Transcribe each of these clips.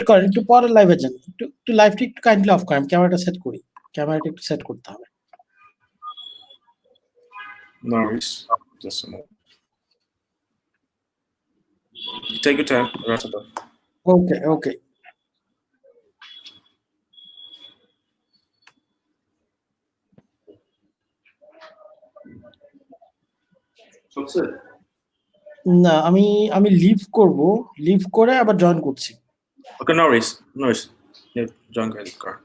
করেন একটু পরে লাইভে যান, একটু লাইভটা একটু কাইন্ডলি অফ করেন, ক্যামেরাটা সেট করি, ক্যামেরাটা একটু সেট করতে হবে। No worries. Just a moment. Take your time, Rataba. ওকে ওকে। না আমি আমি লিভ করব, লিভ করে আবার জয়েন করছি। Okay, no worries. No worries. Yeah, John car.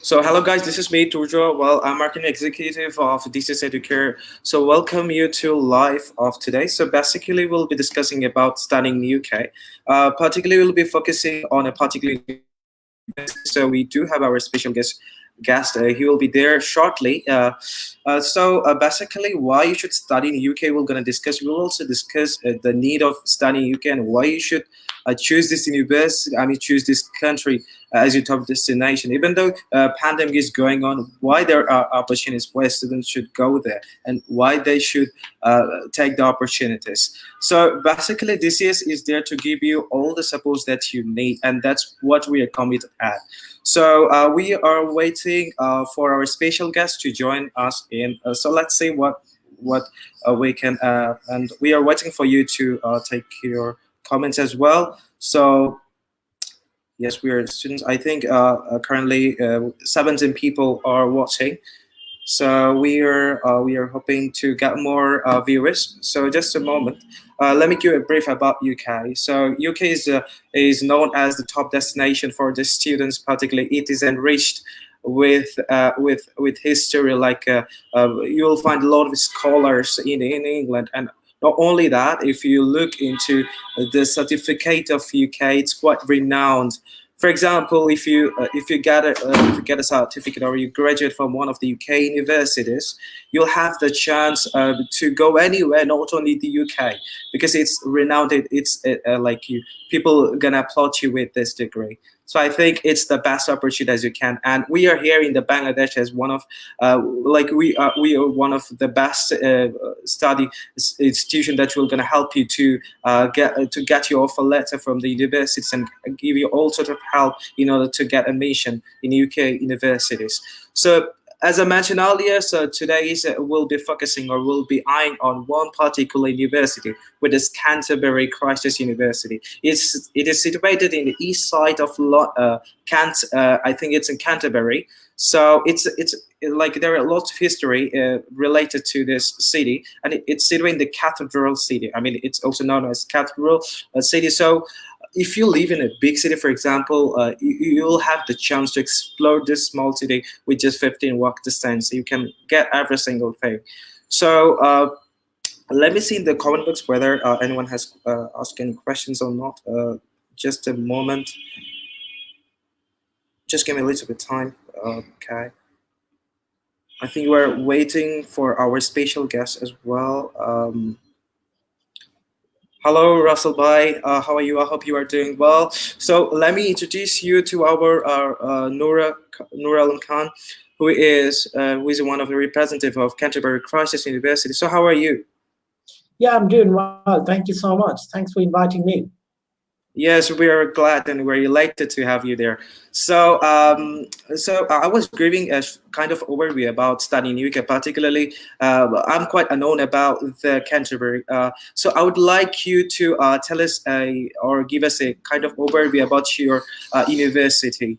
So, hello guys, this is me, Turjo. Well, I'm marketing executive of DCS Educare. So, welcome you to live of today. So, basically, we'll be discussing about studying in the UK. Particularly, we'll be focusing on a particular. So, we do have our special guest. He will be there shortly. Basically, why you should study in the UK, we're going to discuss. We'll also discuss the need of studying in UK and why you should choose this university. I mean, choose this country as your top destination. Even though pandemic is going on, why there are opportunities, why students should go there, and why they should take the opportunities. So basically, DCS is there to give you all the support that you need, and that's what we are committed at. So we are waiting for our special guest to join us in. So let's see what we can, and we are waiting for you to take your comments as well. So yes, we are students. I think currently 17 people are watching. So we are hoping to get more viewers. So just a moment. Let me give a brief about UK. So UK is known as the top destination for the students. Particularly, it is enriched with history. Like you will find a lot of scholars in England, and not only that, if you look into the certificate of UK, it's quite renowned. For example, if you get a certificate or you graduate from one of the UK universities, you'll have the chance to go anywhere, not only the UK, because it's renowned. It's like people gonna applaud you with this degree. So I think it's the best opportunity as you can. And we are here in the Bangladesh as one of we are one of the best study institution that will gonna help you to get your offer letter from the universities and give you all sort of help in order to get admission in UK universities. So as I mentioned earlier, so today we'll be focusing or we'll be eyeing on one particular university, which is Canterbury Christchurch University. It is situated in the east side of I think it's in Canterbury. So it's like there are lots of history related to this city, and it's situated in the cathedral city. I mean, it's also known as cathedral city. So if you live in a big city, for example, you'll have the chance to explore this small city with just 15 walk distance. You can get every single thing. So let me see in the comment box whether anyone has asked any questions or not. Just a moment. Just give me a little bit of time. Okay. I think we're waiting for our special guest as well. Hello, Russell Bhai. How are you? I hope you are doing well. So let me introduce you to our Noor Alam Khan, who is one of the representative of Canterbury Christchurch University. So how are you? Yeah, I'm doing well. Thank you so much. Thanks for inviting me. Yes, we are glad and we're elated to have you there. So, I was giving a kind of overview about studying in UK. Particularly, I'm quite unknown about the Canterbury. So, I would like you to tell us or give us a kind of overview about your university.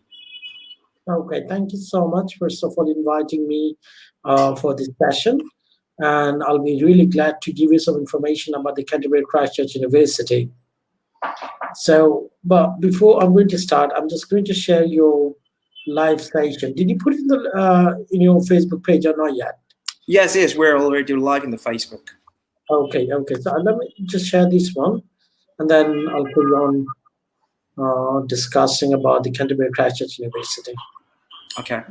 Okay, thank you so much, first of all, inviting me for this session. And I'll be really glad to give you some information about the Canterbury Christchurch University. So, but before I'm going to start, I'm just going to share your live session. Did you put it in your Facebook page or not yet? Yes, we're already live in the Facebook. Okay. So let me just share this one, and then I'll put on discussing about the Canterbury Christchurch University. Okay.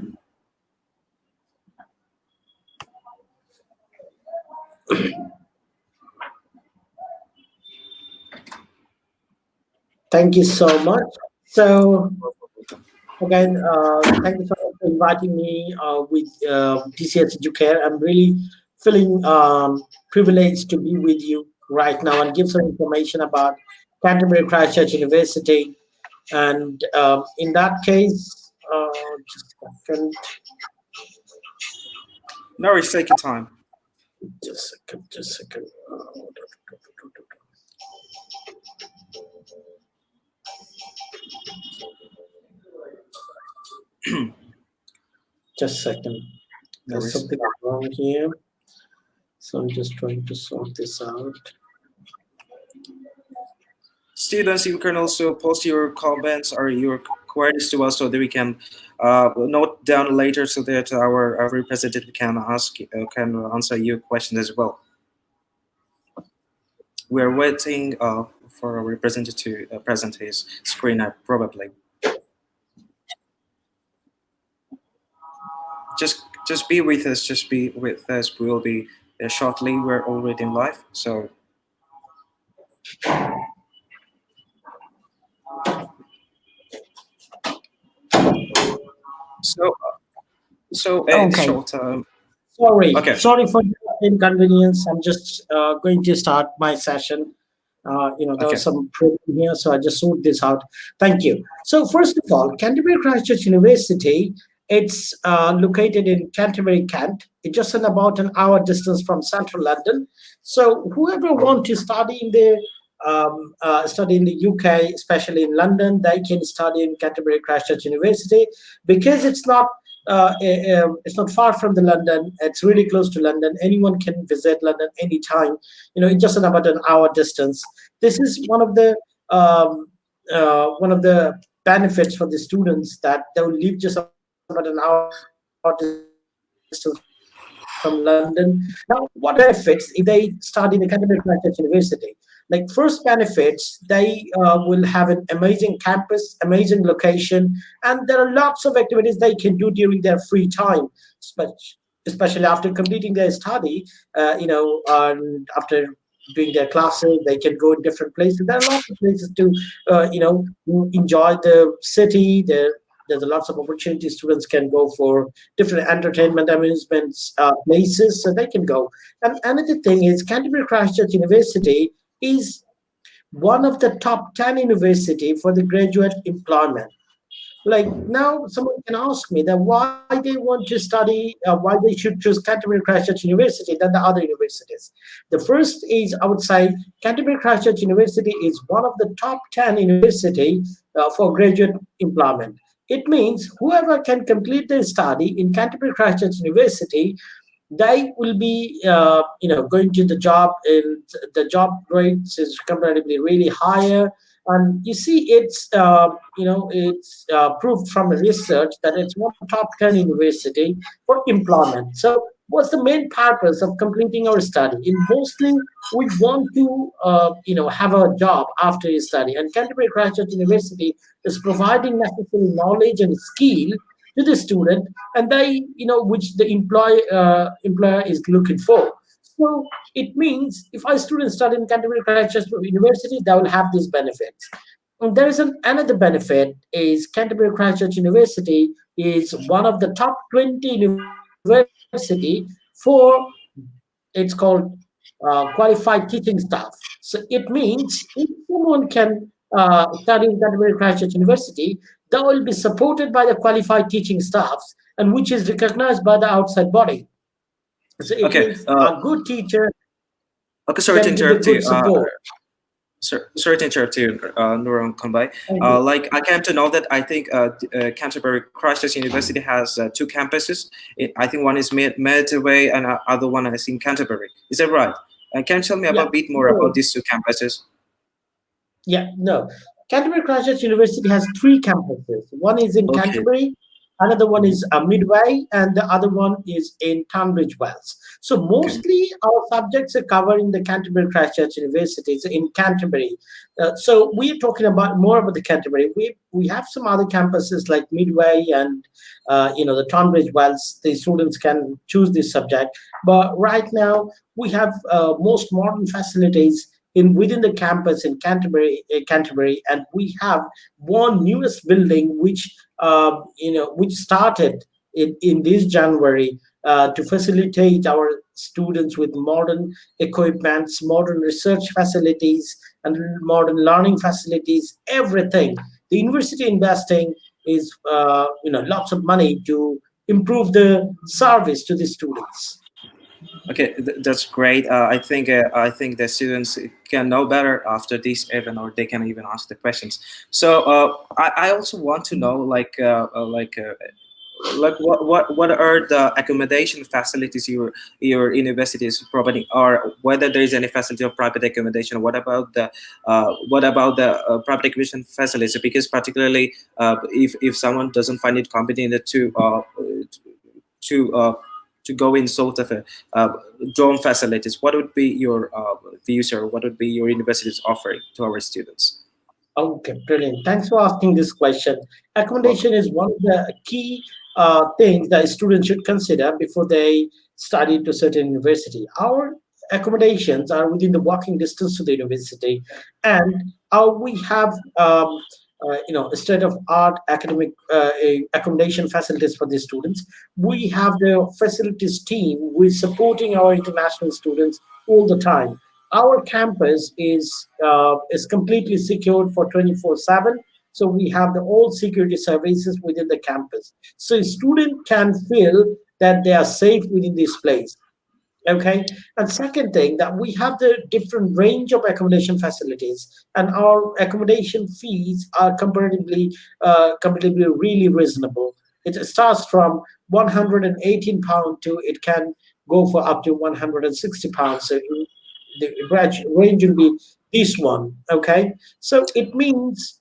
Thank you so much. So again, thank you so much for inviting me with DCS Educare. I'm really feeling privileged to be with you right now and give some information about Canterbury Christchurch University And in that case, just a second, No worries, take your time. just a second. Just a second. No There's worries. something wrong here. So I'm just trying to sort this out. Students, you can also post your comments or your queries to us so that we can note down later so that our representative can can answer your questions as well. We are waiting for our representative to present his screen probably. Just be with us. Just be with us. We will be shortly. We're already in live. So it's Okay. short. Okay. Sorry for the inconvenience. I'm just going to start my session. There was Okay. some problem here, so I just sort this out. Thank you. So first of all, Canterbury Christchurch University, it's located in Canterbury, Kent. It's just in about an hour distance from central London. So whoever want to study in the UK, especially in London, they can study in Canterbury Christchurch University because it's not far from the London. It's really close to London. Anyone can visit London anytime. It's just about an hour distance. This is one of the benefits for the students that they will live just about an hour distance from London. Now, what are the benefits if they study in the Canterbury Christchurch University? Like first benefits, they will have an amazing campus, amazing location, and there are lots of activities they can do during their free time, especially after completing their study. And after doing their classes, they can go in different places. There are lots of places to enjoy the city. There's a lots of opportunities students can go for different entertainment amusements places, so they can go. And another thing is Canterbury Christchurch University is one of the top 10 university for the graduate employment. Like now someone can ask me that why they want to study, why they should choose Canterbury Christchurch University than the other universities. The first is, I would say, Canterbury Christchurch University is one of the top 10 university for graduate employment. It means whoever can complete their study in Canterbury Christchurch University, they will be going to the job, and the job rates is comparatively really higher. And you see, it's proved from a research that it's one of top 10 university for employment. So what's the main purpose of completing our study? In mostly we want to have a job after you study, and Canterbury Christchurch University is providing necessary knowledge and skill to the student, and which the employer is looking for. So it means if a student study in Canterbury Christchurch University, they will have these benefits. And there is another benefit is Canterbury Christchurch University is one of the top 20 university for, it's called qualified teaching staff. So it means if someone can study in Canterbury Christchurch University, they will be supported by the qualified teaching staffs, and which is recognized by the outside body. So it Okay. means a good teacher Okay. Sorry to can give a interrupt you. good support. Sorry to interrupt you, Nurul Kambai. Thank you. Like I came to know that I think Canterbury Christchurch University has two campuses. I think one is Medway and other one is in Canterbury. Is that right? Can you tell me Yeah. about a bit more about these two campuses? Yeah, no. Canterbury Christchurch University has three campuses. One is in Okay. Canterbury, another one Mhm. is Midway, and the other one is in Tunbridge Wells. So Okay. mostly our subjects are covered in the Canterbury Christchurch University, so in Canterbury. So we're talking about more about the Canterbury. We have some other campuses like Midway and the Tunbridge Wells. The students can choose this subject, but right now we have most modern facilities in within the campus in Canterbury, and we have one newest building which started in this January to facilitate our students with modern equipments, modern research facilities, and modern learning facilities, everything. the university investing is lots of money to improve the service to the students. Okay, that's great. I think the students can know better after this event, or they can even ask the questions. So I also want to know, like what are the accommodation facilities your university is providing, or whether there is any facility of private accommodation. What about the private accommodation facilities? Because particularly if someone doesn't find it convenient to to go in sort of a dorm facilities, what would be your views, or what would be your university's offering to our students? Okay, brilliant. Thanks for asking this question. Welcome. Accommodation is one of the key things that students should consider before they study to certain university. Our accommodations are within the walking distance to the university, and we have state of art academic accommodation facilities for the students. We have the facilities team who is supporting our international students all the time. Our campus is completely secured for 24/7. So we have the all security services within the campus. So a student can feel that they are safe within this place. Okay. And second thing, that we have the different range of accommodation facilities, and our accommodation fees are comparatively really reasonable. It starts from 118 pound to it can go for up to 160 pounds. So the range will be this one. Okay. So it means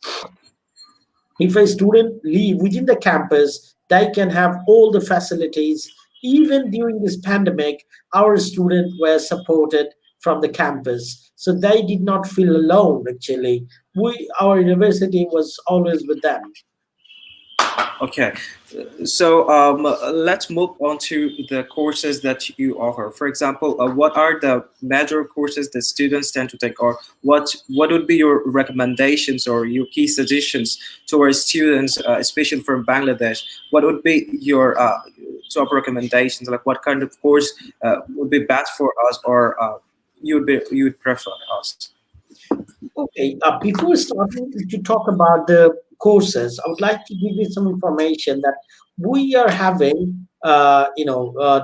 if a student live within the campus, they can have all the facilities. Even during this pandemic, our students were supported from the campus, so they did not feel alone. Actually, our university was always with them. Okay, so let's move on to the courses that you offer. For example, what are the major courses that students tend to take, or what would be your recommendations or your key suggestions to our students, especially from Bangladesh? What would be your top recommendations? Like what kind of course would be best for us, or you would prefer us? Okay, before starting to talk about the courses, I would like to give you some information that we are having,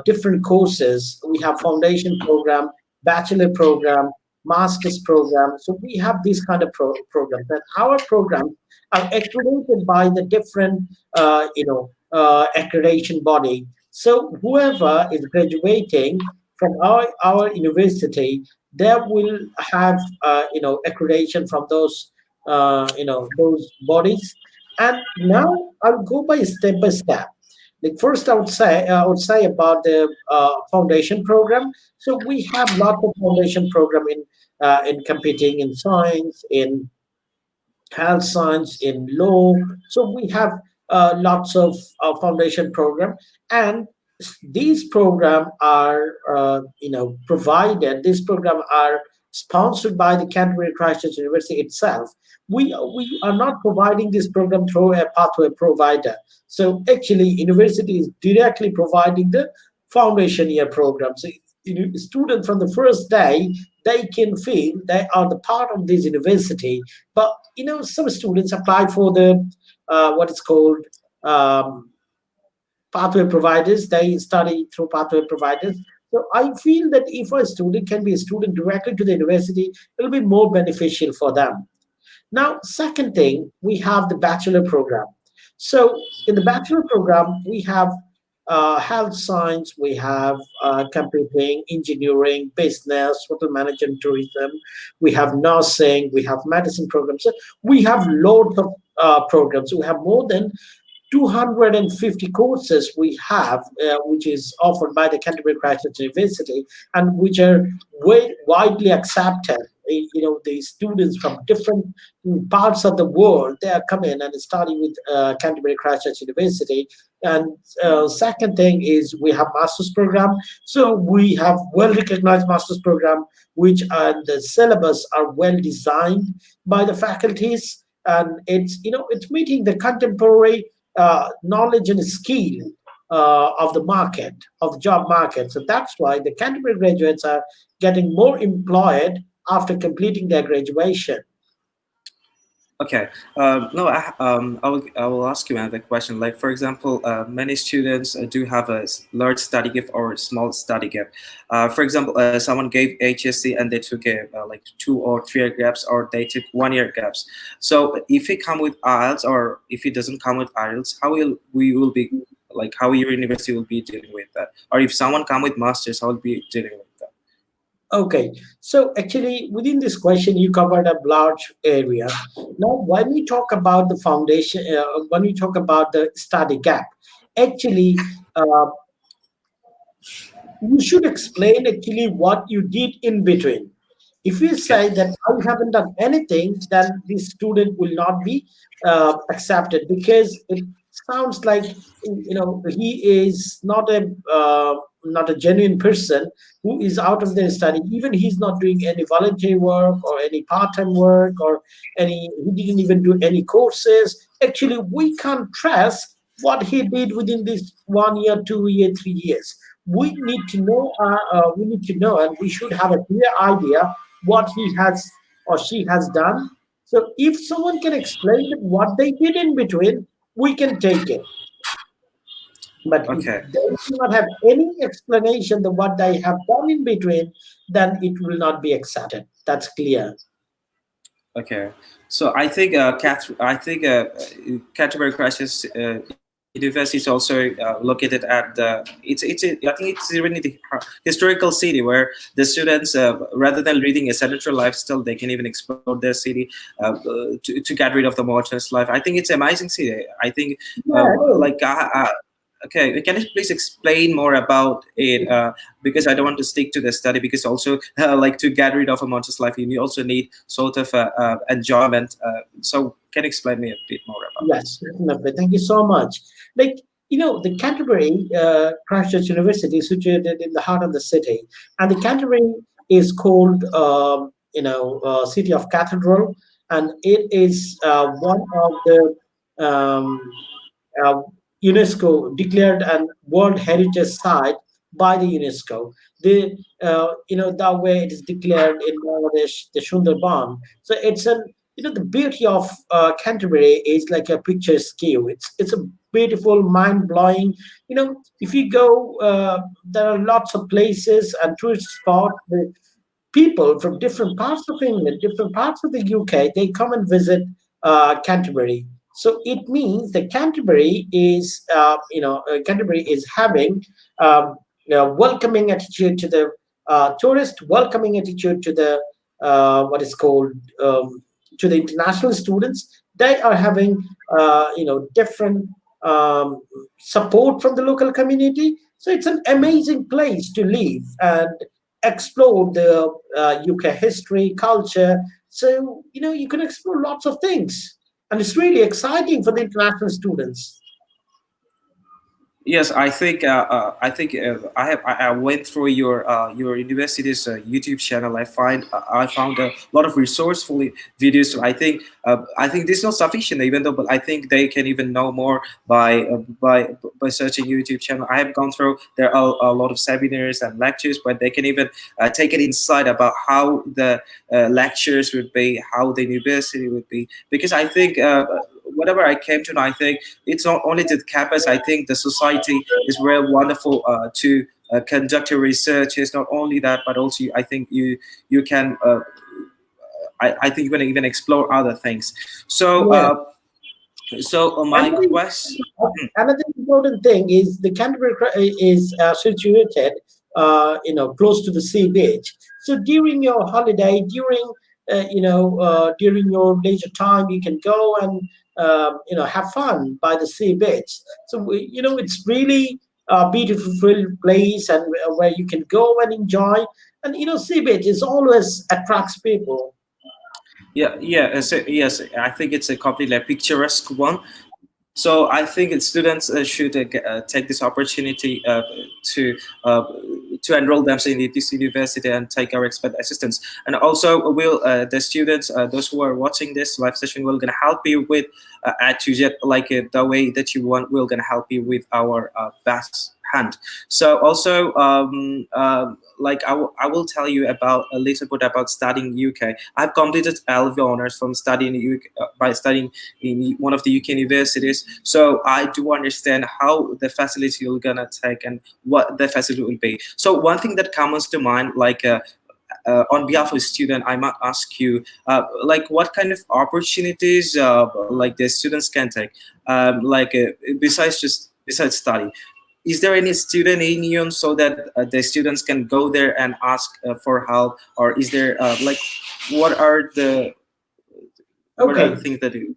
different courses. We have foundation program, bachelor program, master's program. So we have these kind of programs, and our programs are accredited by the different, accreditation body. So whoever is graduating from our university, they will have accreditation from those bodies. And now I'll go by step. Like first, I would say about the foundation program. So we have lots of foundation program in computing, in science, in health science, in law. So we have lots of foundation program, and these program are provided. These program are sponsored by the Canterbury Christchurch University itself. We are not providing this program through a pathway provider. So actually, university is directly providing the foundation year program. So student from the first day, they can feel they are the part of this university. But some students apply for the what is called um, pathway providers. They study through pathway providers. So I feel that if a student can be a student directly to the university, it will be more beneficial for them. Now, second thing, we have the bachelor program. So in the bachelor program, we have health science, we have computing, engineering, business, hotel management, tourism, we have nursing, we have medicine programs. So we have loads of programs. We have more than 250 courses we have, which is offered by the Canterbury Christchurch University, and which are widely accepted. The students from different parts of the world, they are coming and studying with Canterbury Christchurch University. And second thing is we have master's program. So we have well recognized master's program, which the syllabus are well designed by the faculties, and it's meeting the contemporary knowledge and skill of the market, of the job market. So that's why the Canterbury graduates are getting more employed after completing their graduation. Okay. No, I will ask you another question. Like, for example, many students do have a large study gap or a small study gap. For example, someone gave HSC and they took a, like 2 or 3 year gaps, or they took 1 year gaps. So if it come with IELTS, or if it doesn't come with IELTS, how will we will be, like, how your university will be dealing with that? Or if someone come with masters, how will be dealing with that? Okay, so actually, within this question, you covered a large area. Now, when we talk about the foundation, when we talk about the study gap, actually, you should explain actually what you did in between. If you Okay. say that I haven't done anything, then the student will not be accepted, because it sounds like, he is not a genuine person who is out of their study. Even he's not doing any volunteer work or any part-time work, or any he didn't even do any courses. Actually, we can't trust what he did within this 1 year, 2 year, 3 years. We need to know, and we should have a clear idea what he has or she has done. So if someone can explain that what they did in between, we can take it. But if Okay. they do not have any explanation of what they have done in between, then it will not be accepted. That's clear. Okay, so I think Canterbury Christ University is also located at I think it's even in the historical city where the students, rather than leading a sedentary lifestyle, they can even explore their city, to get rid of the monotonous life. I think it's an amazing city. I think, uh, Yeah, it like okay, can you please explain more about it? Because I don't want to stick to the study, because also like to get rid of a monotonous life, you also need sort of enjoyment. So can you explain me a bit more about Yes, this? definitely. Thank you so much. Like, the Canterbury Christchurch University is situated in the heart of the city, and the Canterbury is called, city of cathedral, and it is one of the um, uh, UNESCO declared an World Heritage Site by the UNESCO. That way it is declared in Bangladesh, the Sundarban. So it's an the beauty of Canterbury is like a picture skill. It's a beautiful, mind blowing. If you go, there are lots of places and tourist spots. People from different parts of England, different parts of the UK, they come and visit Canterbury. So it means that Canterbury is having welcoming attitude to the tourist, welcoming attitude to the what is called to the international students. They are having different support from the local community. So it's an amazing place to live and explore the UK history, culture. So, you can explore lots of things. And it's really exciting for the international students. Yes, I went through your university's YouTube channel. I found a lot of resourceful videos. So I think this is not sufficient, even though, but I think they can even know more by searching YouTube channel. I have gone through, there are a lot of seminars and lectures, but they can even take it inside about how the lectures would be, how the university would be, because I think. Whatever I came to know, I think it's not only the campus. I think the society is very wonderful to conduct your research. It's not only that, but also I think you can. I think you can even explore other things. So Yeah. my Another, question. another important thing is the Canterbury is situated, close to the sea beach. So during your holiday, during your leisure time, you can go and have fun by the sea beach. So it's really a beautiful place, and where you can go and enjoy. And sea beach is always attracts people. Yeah, yeah. So yes, I think it's a completely picturesque one. So I think students should take this opportunity uh, to enroll themselves in this university and take our expert assistance. And also, will the students, those who are watching this live session, will gonna help you with A to Z, like the way that you want. We're gonna help you with our best hand. So also, like I will tell you about a little bit about studying UK. I've completed LV honors from studying in UK, by studying in one of the UK universities. So I do understand how the facility you're gonna take and what the facility will be. So one thing that comes to mind, like on behalf of a student, I might ask you, like what kind of opportunities like the students can take, besides just besides study. Is there any student union so that the students can go there and ask for help, or is there what are the what are the Okay, things that you?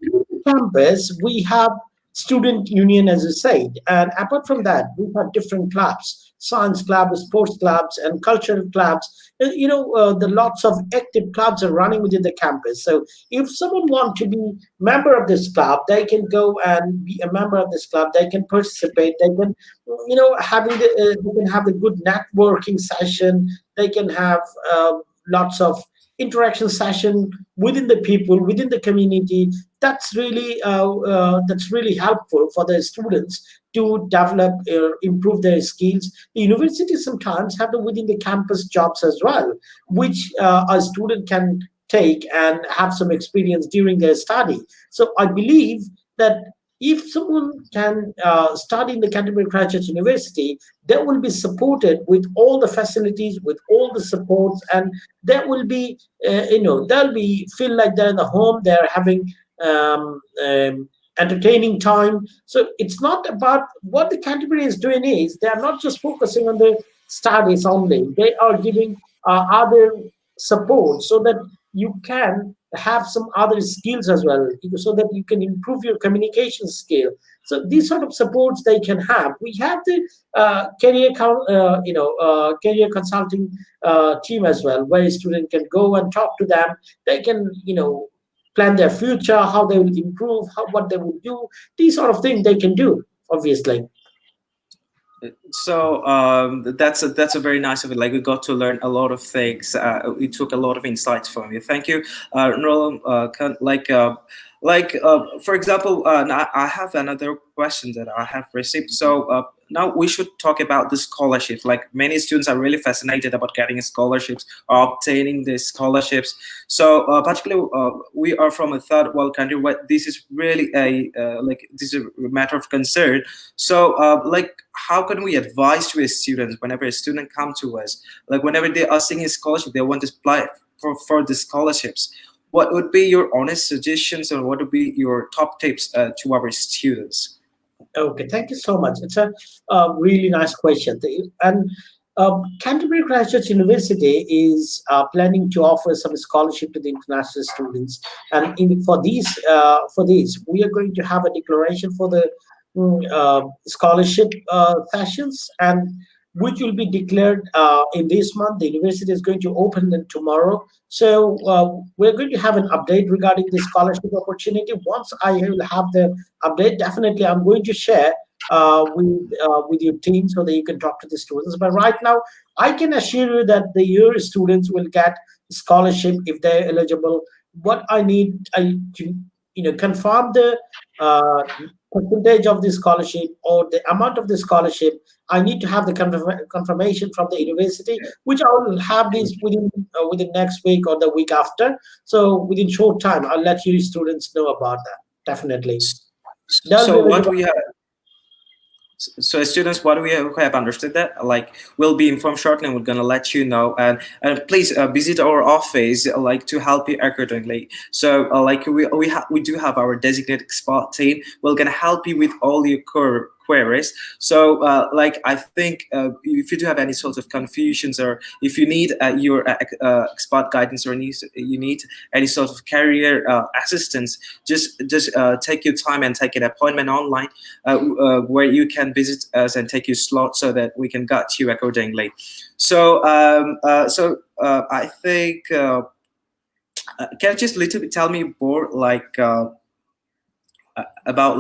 campus, we have student union, as you said, and apart from that, we have different clubs, science clubs, sports clubs, and cultural clubs. The lots of active clubs are running within the campus. So if someone want to be member of this club, they can go and be a member of this club. They can participate. They can, they can have the good networking session. They can have lots of interaction session within the people, within the community. That's really helpful for the students to develop or improve their skills. The universities sometimes have the within the campus jobs as well, which a student can take and have some experience during their study. So I believe that if someone can study in the Canterbury Christchurch University, they will be supported with all the facilities, with all the supports, and that will be, they'll be feel like they're in the home. They're having entertaining time. So it's not about what the Canterbury is doing. Is they are not just focusing on the studies only. They are giving other support so that you can have some other skills as well, so that you can improve your communication skill. So these sort of supports they can have. We have the career consulting team as well, where a student can go and talk to them. They can plan their future, how they will improve, what they will do. These sort of things they can do, obviously. So that's a very nice of it. Like we got to learn a lot of things. We took a lot of insights from you. Thank you, Nolan. For example, now I have another question that I have received. So now we should talk about the scholarships. Like many students are really fascinated about getting scholarships or obtaining the scholarships. So particularly, we are from a third world country where this is really this is a matter of concern. So how can we advise to a students whenever a student come to us, like whenever they are seeking a scholarship, they want to apply for the scholarships? What would be your honest suggestions, or what would be your top tips to our students? Okay, thank you so much. It's a really nice question. And Canterbury Christchurch University is planning to offer some scholarship to the international students. And for these, we are going to have a declaration for the scholarship sessions, and which will be declared in this month. The university is going to open them tomorrow. So we're going to have an update regarding the scholarship opportunity. Once I will have the update, definitely I'm going to share with your team so that you can talk to the students. But right now, I can assure you that the year students will get scholarship if they're eligible. What I need to confirm the uh, percentage of the scholarship or the amount of the scholarship. I need to have the confirmation from the university, which I will have this within next week or the week after. So within short time, I'll let you students know about that. Definitely, they'll be So what eligible. we have so as students, what we have understood that, like, we'll be informed shortly and we're going to let you know. And please visit our office, like, to help you accordingly. So we do have our designated expert team. We're going to help you with all your queries. So I think if you do have any sort of confusions, or if you need your expert guidance, or you need any sort of career assistance, just take your time and take an appointment online, where you can visit us and take your slot so that we can guide you accordingly. So I think can you just a little bit tell me more, about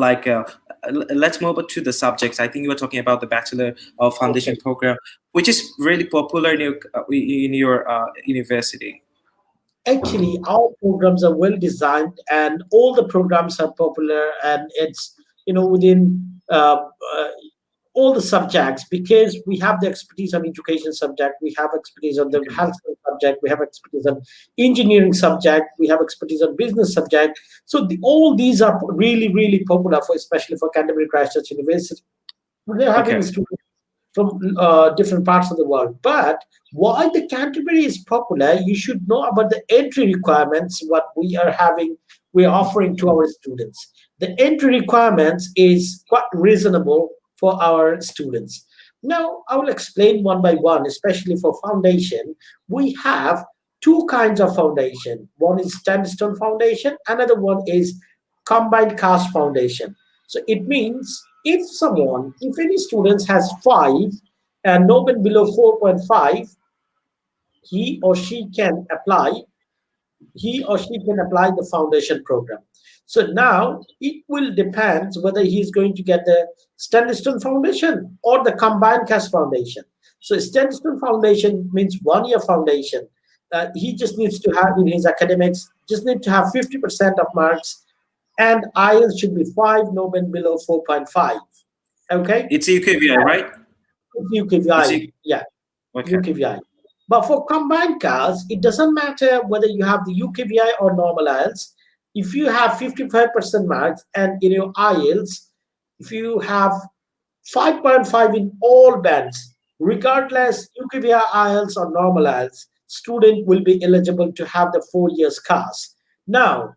let's move on to the subjects. I think you were talking about the Bachelor of Okay. Foundation program, which is really popular in your university. Actually, our programs are well designed, and all the programs are popular, and it's within all the subjects, because we have the expertise on education subject, we have expertise on the Okay. health subject, we have expertise on engineering subject, we have expertise on business subject. So all these are really really popular for, especially for Canterbury Christchurch University. They're having Okay. students from different parts of the world. But why the Canterbury is popular, you should know about the entry requirements, what we are offering to our students. The entry requirements is quite reasonable for our students. Now, I will explain one by one, especially for foundation. We have two kinds of foundation. One is sandstone foundation, another one is combined cast foundation. So it means if any students has 5 and no one below 4.5, he or she can apply he or she can apply the foundation program. So now it will depend whether he is going to get the Standestone Foundation or the combined cast foundation. So Standestone Foundation means 1 year foundation. He just needs to have in his academics, just need to have 50% of marks, and IELTS should be 5, no one below 4.5. Okay? It's UKVI, right? It's UKVI, yeah. okay. UKVI. But for combined cars, it doesn't matter whether you have the UKVI or normal IELTS. If you have 55% marks and in your IELTS, if you have 5.5 in all bands, regardless UKVI IELTS or normal IELTS, student will be eligible to have the 4 years cars. Now,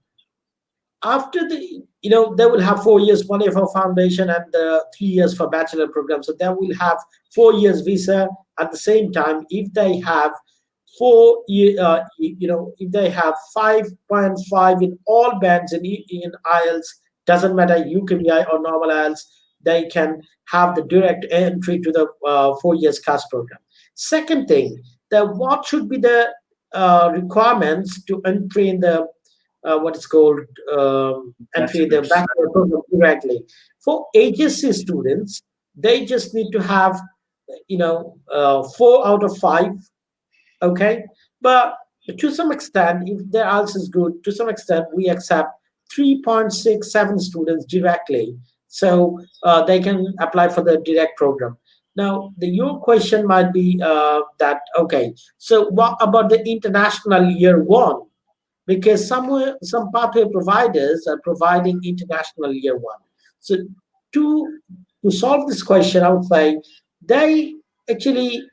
after they will have 4 years, 1 year for foundation and 3 years for bachelor program, so they will have 4 years visa. At the same time, if they have 4 year if they have 5.5 in all bands in IELTS, doesn't matter UKVI or normal IELTS, they can have the direct entry to the 4 years CAS program. Second thing, what should be the requirements to entry in the what is called entry the Bachelor's. bachelor program directly. For HSC students, they just need to have 4 out of 5. Okay, but to some extent, if their IELTS is good, to some extent we accept 3.67 students directly, so they can apply for the direct program. Now your question might be that, okay, so what about the international year one? Because some pathway providers are providing international year one. So to to solve this question, I would say they actually,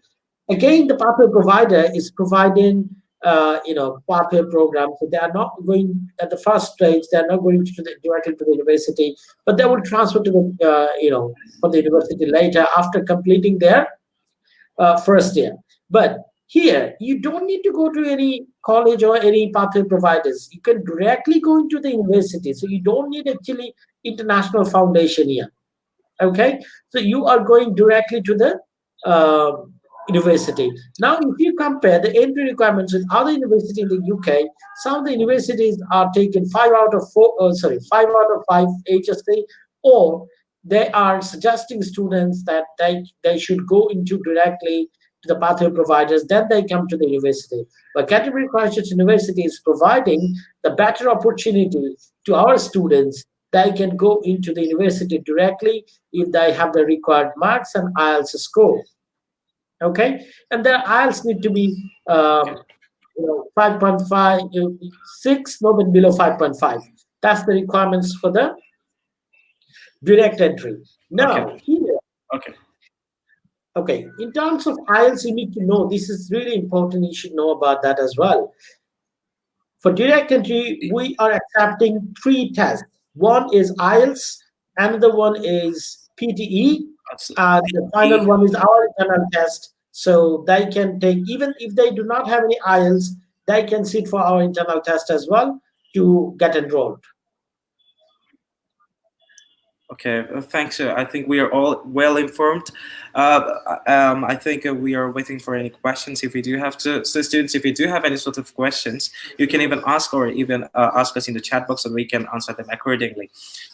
again, the pathway provider is providing pathway program. So they are not going at the first stage. They are not going directly to the university, but they will transfer to the for the university later after completing their first year. But here, you don't need to go to any college or any pathway providers. You can directly go into the university. So you don't need actually international foundation here. Okay, so you are going directly to the university. Now, if you compare the entry requirements with other universities in the UK, some of the universities are taking 5 out of 4, sorry, 5 out of 5 HSC, or they are suggesting students that they should go into directly to the pathway providers, then they come to the university. But Canterbury Christchurch University is providing the better opportunity to our students. They can go into the university directly if they have the required marks and IELTS score. Okay, and their IELTS need to be 5.5, 6, no but below 5.5. That's the requirements for the direct entry. Okay. Now here, Okay. okay, in terms of IELTS, you need to know, this is really important. You should know about that as well. For direct entry, we are accepting 3 tests. One is IELTS, another one is PTE, That's and the final E. one is our internal test. So they can take, even if they do not have any IELTS, they can sit for our internal test as well to get enrolled. Okay, thanks. I think we are all well informed. I think we are waiting for any questions. If we do have to, so students, if you do have any sort of questions, you can even ask or even ask us in the chat box, and we can answer them accordingly.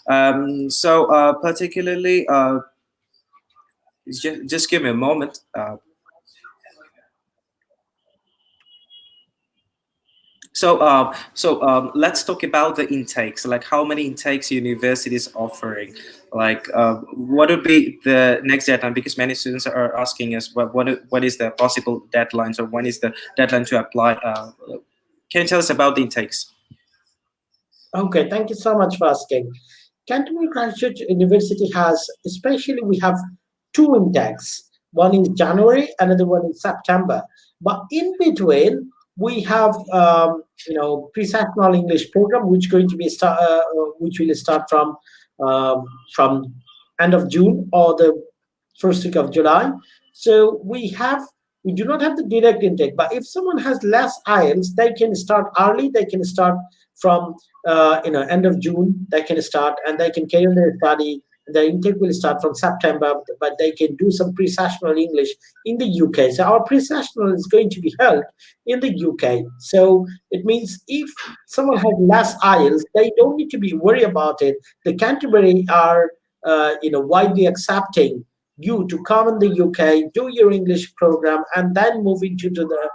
Particularly, just give me a moment. Let's talk about the intakes. Like, how many intakes universities offering? Like, what would be the next deadline? Because many students are asking us, what is the possible deadlines, or when is the deadline to apply? Can you tell us about the intakes? Okay, thank you so much for asking. Canterbury Christchurch University has, especially we have two intakes. One in January, another one in September. But in between, we have pre-sessional English program, which going to be which will start from end of June or the first week of July. So we do not have the direct intake, but if someone has less IELTS, they can start early. They can start from end of June. They can start and they can carry on their study. The intake will start from September, but they can do some pre-sessional English in the UK. So our pre-sessional is going to be held in the UK. So it means if someone has less IELTS, they don't need to be worried about it. The Canterbury are widely accepting you to come in the UK, do your English program, and then move into to the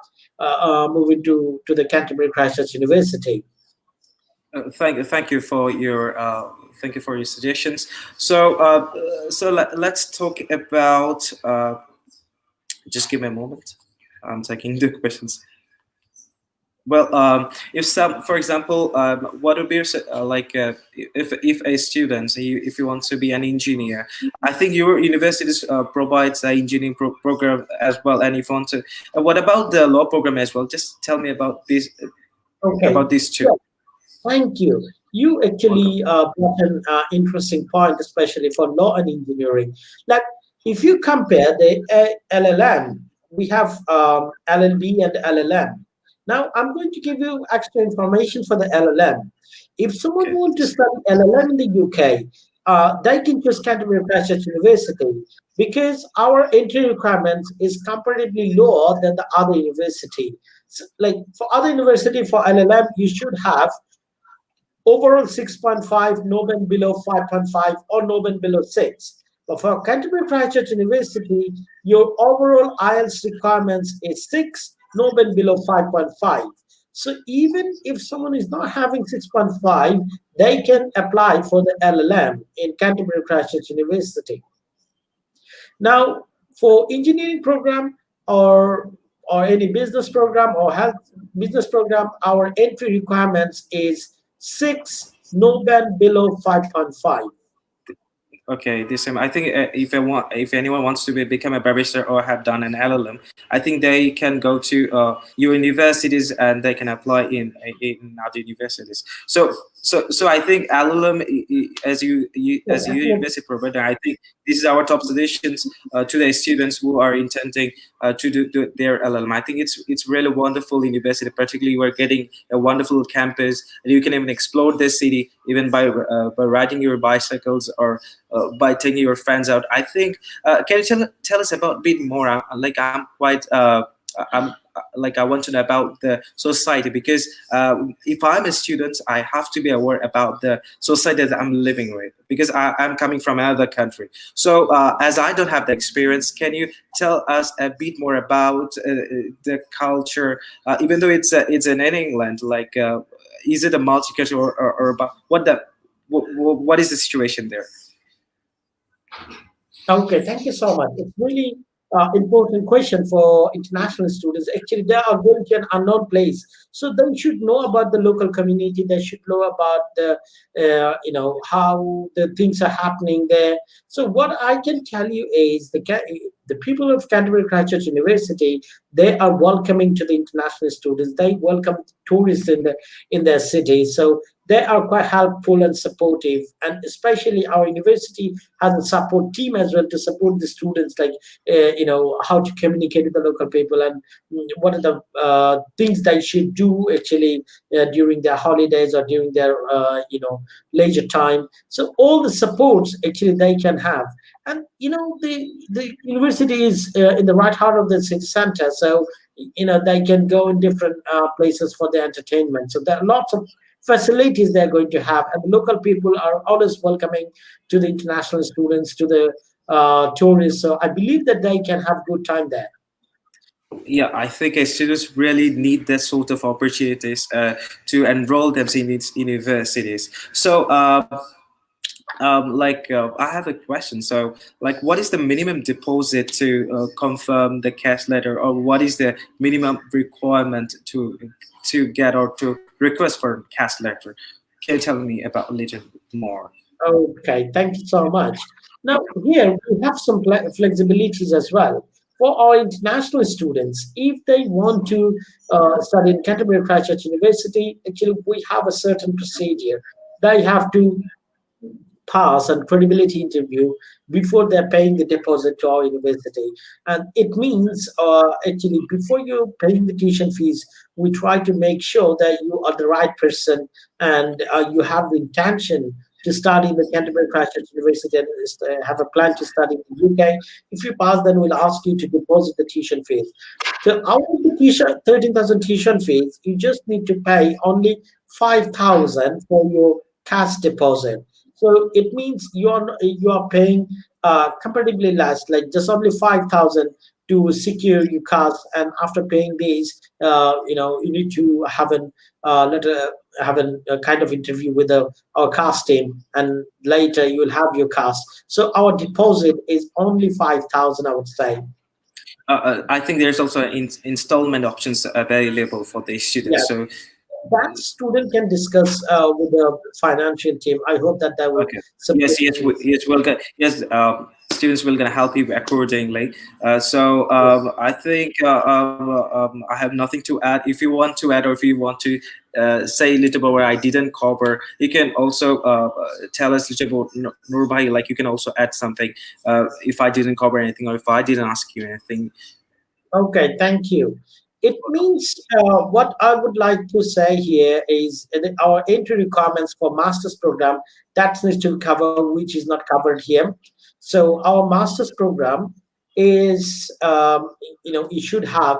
move into to the Canterbury Christchurch University. Thank you for your suggestions. Let's talk about. Just give me a moment. I'm taking the questions. Well, if some, for example, what would be if a student, if you want to be an engineer, I think your university provides an engineering program as well, and if you want to, what about the law program as well? Just tell me Okay. about these two. Sure. Thank you. You Welcome. actually brought an interesting point, especially for law and engineering. Like, if you compare the LLM, we have LLB and LLM. Now, I'm going to give you extra information for the LLM. If someone Okay. wants to study LLM in the UK, they can choose Canterbury Christchurch University because our entry requirements is comparatively lower than the other university. So, like for other university for LLM, you should have overall 6.5, no band below 5.5, or no band below 6. But for Canterbury Christchurch University, your overall IELTS requirements is 6, no band below 5.5. So even if someone is not having 6.5, they can apply for the LLM in Canterbury Christchurch University. Now, for engineering program or any business program or health business program, our entry requirements is 6, no band below 5.5. Okay, this same. I think if anyone wants to become a barrister or have done an LLM, I think they can go to your universities and they can apply in other universities. So I think LLM, Yeah, as you definitely. university provider, I think this is our top suggestions to the students who are intending to do their LLM. I think it's really wonderful university, particularly you are getting a wonderful campus, and you can even explore the city even by riding your bicycles or by taking your friends out. I think. Can you tell us about a bit more? I'm quite. Like I want to know about the society because if I'm a student, I have to be aware about the society that I'm living with because I'm coming from another country. So as I don't have the experience, can you tell us a bit more about the culture? Even though it's in England, like is it a multicultural or about what is the situation there? Okay, thank you so much. It's really important question for international students. Actually, they are going to an unknown place, so they should know about the local community. They should know about the, how the things are happening there. So, what I can tell you is the people of Canterbury Christchurch University, they are welcoming to the international students. They welcome tourists in their city. So they are quite helpful and supportive, and especially our university has a support team as well to support the students, like how to communicate with the local people and what are the things they should do actually during their holidays or during their leisure time. So all the supports actually they can have, and the university is in the right heart of the city center, so they can go in different places for their entertainment. So there are lots of facilities they're going to have, and the local people are always welcoming to the international students, to the tourists. So I believe that they can have good time there. Yeah, I think students really need that sort of opportunities to enroll themselves in its universities. So, I have a question. So, like, what is the minimum deposit to confirm the cash letter, or what is the minimum requirement to get or to request for cash letter? Can you tell me about a little more? Okay, thank you so much. Now, here we have some flexibilities as well. For our international students, if they want to study in Canterbury Christchurch University, actually we have a certain procedure. They have to pass and credibility interview before they're paying the deposit to our university. And it means actually before you're paying the tuition fees, we try to make sure that you are the right person and you have the intention to study in the Canterbury Christchurch University and have a plan to study in the UK. If you pass, then we'll ask you to deposit the tuition fees. So out of the tuition, 13,000 tuition fees, you just need to pay only 5,000 for your cash deposit. So it means you are paying comparatively less, like just only 5,000 to secure your cars. And after paying these, you need to have an have a kind of interview with our cast team, and later you will have your cast. So our deposit is only 5,000, I would say. I think there's also installment options available for the Yeah, students. So, that student can discuss with the financial team. I hope that they will okay. support you. Yes, we'll get, yes, students will gonna help you accordingly. So I think I have nothing to add. If you want to add, or if you want to say a little bit where I didn't cover, you can also tell us a little bit, Nurbhai, like you can also add something if I didn't cover anything, or if I didn't ask you anything. Okay, thank you. It means what I would like to say here is that our entry requirements for master's program that needs to cover, which is not covered here. So our master's program is, you should have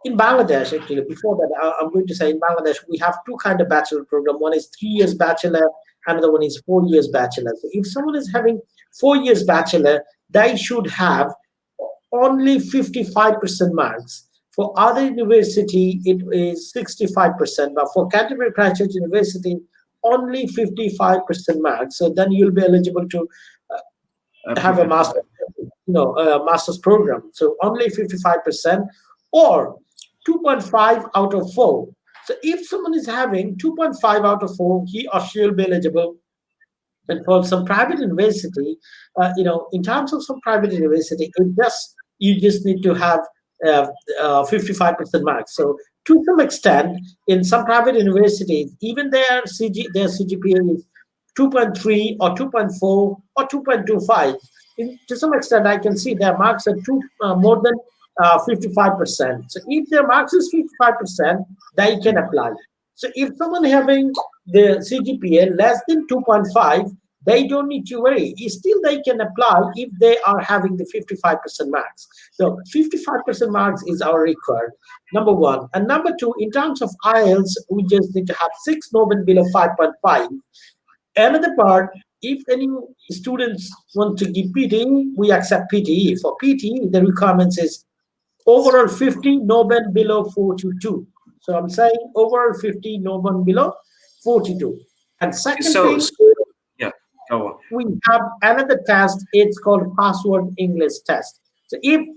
in Bangladesh, actually, before that, I'm going to say in Bangladesh, we have two kind of bachelor program. One is 3 years bachelor, another one is 4 years bachelor. So if someone is having 4 years bachelor, they should have only 55% marks. For other university, it is 65%, but for Canterbury Christchurch University, only 55% marks. So then you'll be eligible to have a Apply. master's program. So only 55% or 2.5 out of 4. So if someone is having 2.5 out of 4, he or she will be eligible. And for some private university, in terms of some private university, you just need to have 55% marks. So to some extent, in some private universities, even their CGPA is 2.3 or 2.4 or 2.25. To some extent, I can see their marks are more than 55%. So if their marks is 55%, they can apply. So if someone having the CGPA less than 2.5, they don't need to worry. Still, they can apply if they are having the 55% marks. So 55% marks is our required, number one. And number two, in terms of IELTS, we just need to have 6 no below 5.5. Another part, if any students want to give PTE, we accept PTE. For PTE, the requirements is overall 50, no band below 42. So I'm saying overall 50, no band below 42. And second So, thing, yeah, go on. we have another test. It's called password English test. So if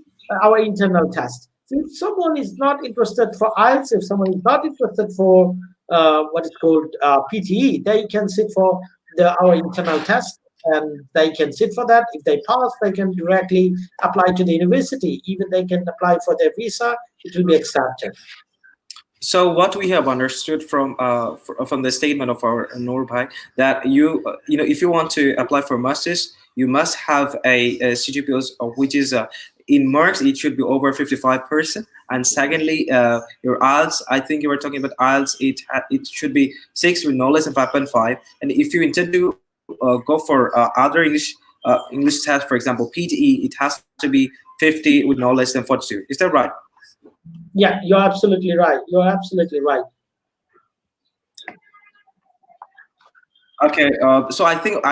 our internal test. So if someone is not interested for IELTS, if someone is not interested for what is called PTE, they can sit for our internal test, and they can sit for that. If they pass, they can directly apply to the university. Even they can apply for their visa, it will be accepted. So what we have understood from the statement of our Norbhai, that if you want to apply for masters, you must have a CGPA which is in marks it should be over 55%, and secondly your IELTS, I think you were talking about IELTS, it should be 6 with no less than 5.5, and if you intend to go for other English test, for example PTE, it has to be 50 with no less than 42. Is that right? Yeah, you're absolutely right. You're absolutely right. Okay, so I think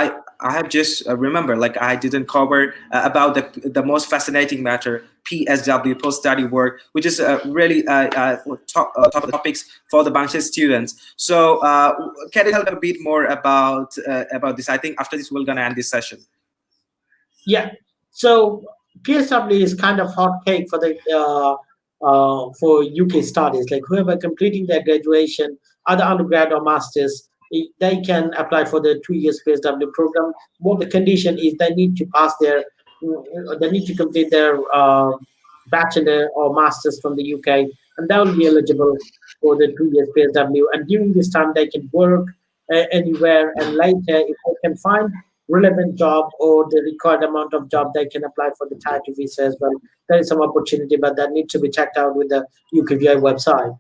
I have just remember, like I didn't cover about the most fascinating matter, PSW, post study work, which is really top of the topics for the Bangladesh students. So can you tell a bit more about this? I think after this we're gonna end this session. Yeah. So PSW is kind of hot cake for the for UK studies. Like whoever completing their graduation, either undergrad or masters, they can apply for the 2 years PSW program. What the condition is, they need to pass their, they need to complete their bachelor or masters from the UK, and they will be eligible for the 2 years PSW. And during this time, they can work anywhere, and later, if they can find relevant job or the required amount of job, they can apply for the tier 2 visa as well. There is some opportunity, but that needs to be checked out with the UKVI website.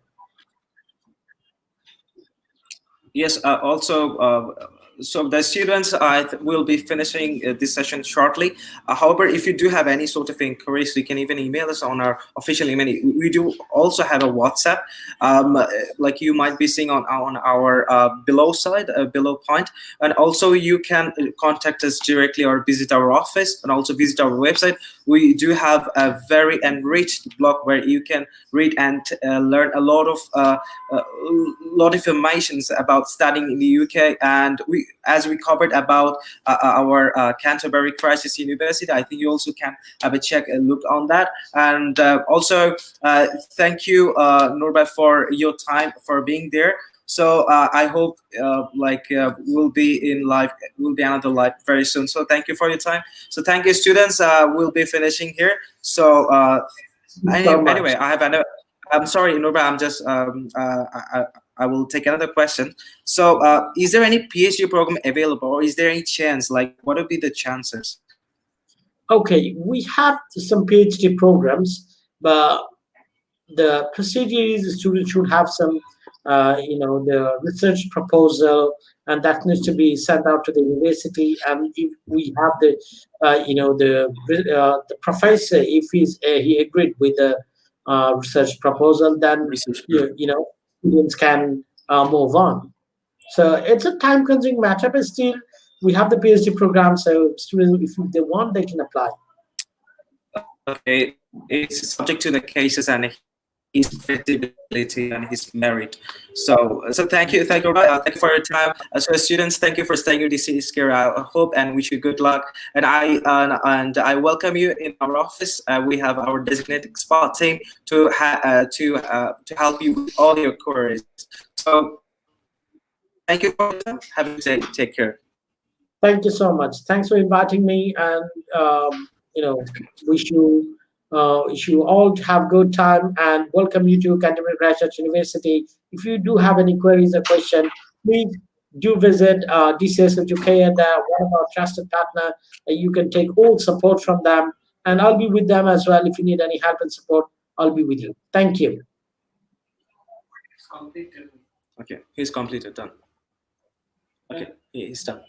Yes, also, so the students will be finishing this session shortly. However, if you do have any sort of inquiries, you can even email us on our official email. We do also have a WhatsApp, like you might be seeing on our below side, below point. And also you can contact us directly or visit our office and also visit our website. We do have a very enriched blog where you can read and learn a lot of information about studying in the UK, and as we covered about our Canterbury Crisis University, I think you also can have a check and look on that. And also, thank you, Nurba, for your time for being there. So I hope we'll be in live, we'll be another live very soon. So thank you for your time. So thank you, students. We'll be finishing here. So Thank you so anyway, much. I have another. I'm sorry, Nurba. I'm just. I will take another question. So, is there any PhD program available, or is there any chance? Like, what would be the chances? Okay, we have some PhD programs, but the procedure is the student should have some, the research proposal, and that needs to be sent out to the university. And if we have the, the professor, if he agreed with the research proposal, then Research. students can move on. So it's a time-consuming matter, but still we have the PhD program. So students, if they want, they can apply. Okay, it's subject to the cases and his credibility and his merit. So thank you, thank you for your time. So students, thank you for staying with this scare. I hope and wish you good luck. And I welcome you in our office. We have our designated spot team to help you with all your queries. So thank you for your time. Have a good day. Take care. Thank you so much. Thanks for inviting me, and wish you all to have good time, and welcome you to Canterbury Graduate University. If you do have any queries or question, please do visit DCS Educator, one of our trusted partner. You can take all support from them, and I'll be with them as well. If you need any help and support, I'll be with you. Thank you. Okay, he's completed. Done. Okay, he's done.